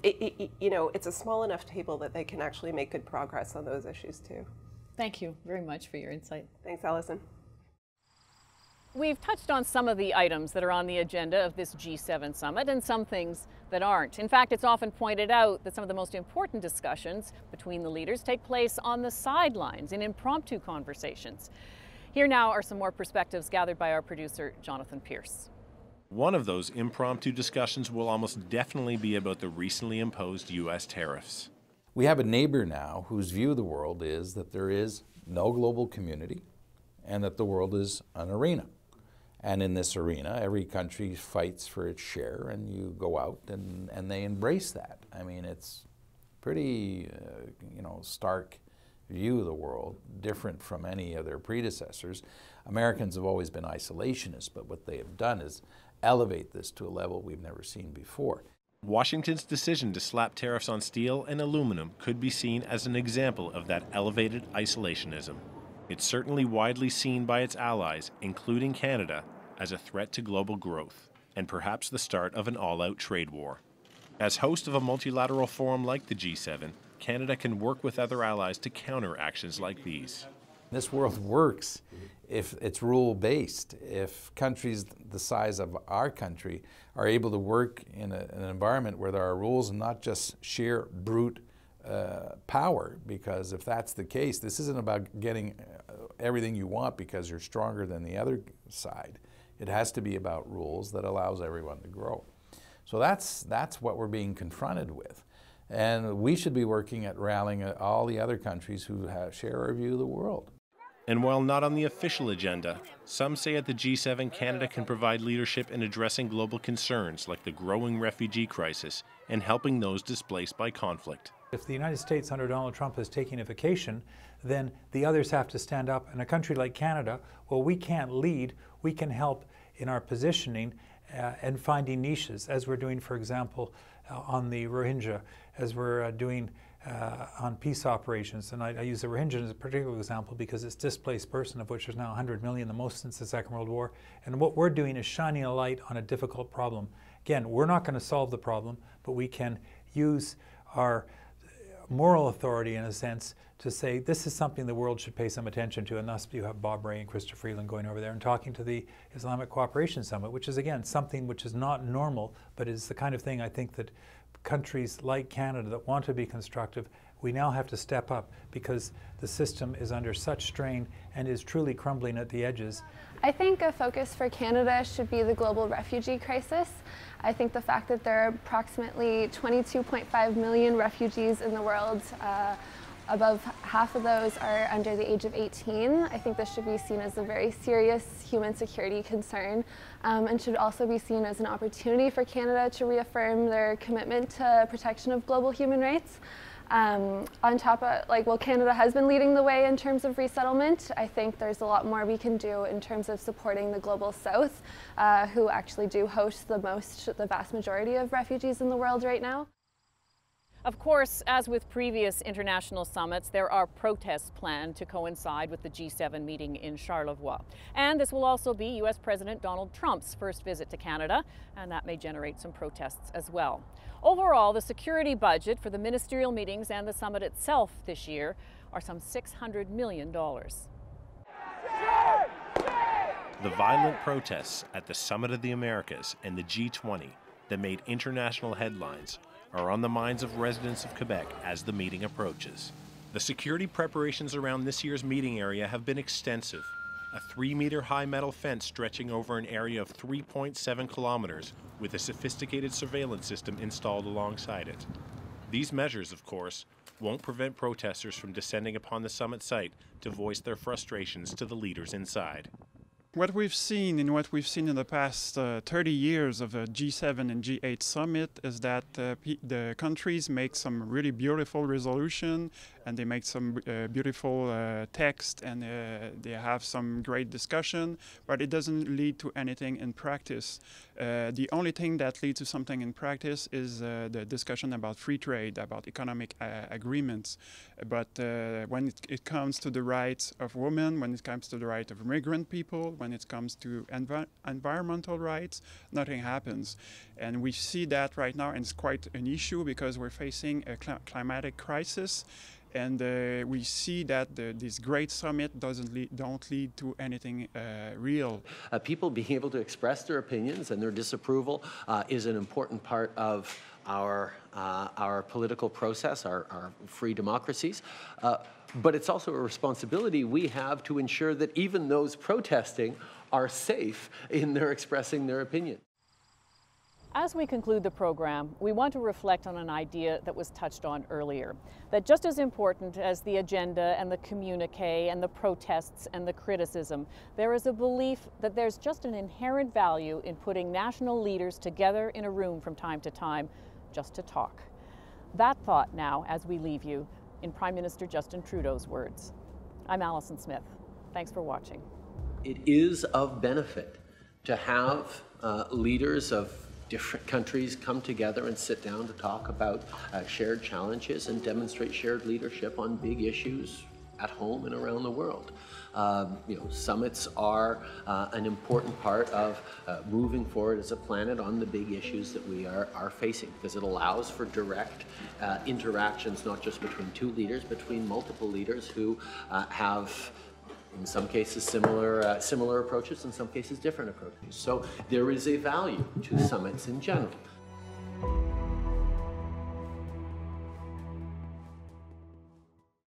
it's a small enough table that they can actually make good progress on those issues too. Thank you very much for your insight. Thanks, Alison. We've touched on some of the items that are on the agenda of this G7 summit and some things that aren't. In fact, it's often pointed out that some of the most important discussions between the leaders take place on the sidelines in impromptu conversations. Here now are some more perspectives gathered by our producer, Jonathan Pierce. One of those impromptu discussions will almost definitely be about the recently imposed U.S. tariffs. We have a neighbor now whose view of the world is that there is no global community and that the world is an arena. And in this arena, every country fights for its share, and you go out and they embrace that. I mean, it's pretty, stark view of the world, different from any of their predecessors. Americans have always been isolationists, but what they have done is elevate this to a level we've never seen before. Washington's decision to slap tariffs on steel and aluminum could be seen as an example of that elevated isolationism. It's certainly widely seen by its allies, including Canada, as a threat to global growth, and perhaps the start of an all-out trade war. As host of a multilateral forum like the G7, Canada can work with other allies to counter actions like these. This world works if it's rule-based. If countries the size of our country are able to work in an environment where there are rules and not just sheer brute power, because if that's the case, this isn't about getting everything you want because you're stronger than the other side. It has to be about rules that allows everyone to grow. So that's what we're being confronted with. And we should be working at rallying all the other countries who share our view of the world. And while not on the official agenda, some say at the G7 Canada can provide leadership in addressing global concerns like the growing refugee crisis and helping those displaced by conflict. If the United States under Donald Trump is taking a vacation, then the others have to stand up. In a country like Canada, well, we can't lead, we can help in our positioning and finding niches, as we're doing, for example, on the Rohingya, as we're doing on peace operations. And I use the Rohingya as a particular example because it's displaced person, of which there's now 100 million, the most since the Second World War. And what we're doing is shining a light on a difficult problem. Again, we're not going to solve the problem, but we can use our moral authority, in a sense, to say this is something the world should pay some attention to, and thus you have Bob Ray and Christopher Freeland going over there and talking to the Islamic Cooperation Summit, which is, again, something which is not normal, but is the kind of thing I think that countries like Canada that want to be constructive, we now have to step up because the system is under such strain and is truly crumbling at the edges. I think a focus for Canada should be the global refugee crisis. I think the fact that there are approximately 22.5 million refugees in the world Above half of those are under the age of 18. I think this should be seen as a very serious human security concern, and should also be seen as an opportunity for Canada to reaffirm their commitment to protection of global human rights. On top of, while Canada has been leading the way in terms of resettlement, I think there's a lot more we can do in terms of supporting the global south, who actually do host the vast majority of refugees in the world right now. Of course, as with previous international summits, there are protests planned to coincide with the G7 meeting in Charlevoix. And this will also be U.S. President Donald Trump's first visit to Canada, and that may generate some protests as well. Overall, the security budget for the ministerial meetings and the summit itself this year are some $600 million. The violent protests at the Summit of the Americas and the G20 that made international headlines are on the minds of residents of Quebec as the meeting approaches. The security preparations around this year's meeting area have been extensive. A 3-meter-high metal fence stretching over an area of 3.7 kilometers with a sophisticated surveillance system installed alongside it. These measures, of course, won't prevent protesters from descending upon the summit site to voice their frustrations to the leaders inside. What we've seen in the past 30 years of the G7 and G8 summit is that the countries make some really beautiful resolution, and they make some beautiful text, and they have some great discussion, but it doesn't lead to anything in practice. The only thing that leads to something in practice is the discussion about free trade, about economic agreements. But when it comes to the rights of women, when it comes to the right of immigrant people, when it comes to environmental rights, nothing happens. And we see that right now, and it's quite an issue because we're facing a climatic crisis. And we see that this great summit don't lead to anything real. People being able to express their opinions and their disapproval is an important part of our political process, our free democracies. But it's also a responsibility we have to ensure that even those protesting are safe in their expressing their opinion. As we conclude the program, we want to reflect on an idea that was touched on earlier, that just as important as the agenda and the communique and the protests and the criticism, there is a belief that there's just an inherent value in putting national leaders together in a room from time to time just to talk. That thought now as we leave you in Prime Minister Justin Trudeau's words. I'm Alison Smith. Thanks for watching. It is of benefit to have leaders of different countries come together and sit down to talk about shared challenges and demonstrate shared leadership on big issues at home and around the world. Summits are an important part of moving forward as a planet on the big issues that we are facing, because it allows for direct interactions, not just between two leaders, between multiple leaders who have, in some cases, similar approaches, in some cases different approaches. So there is a value to summits in general.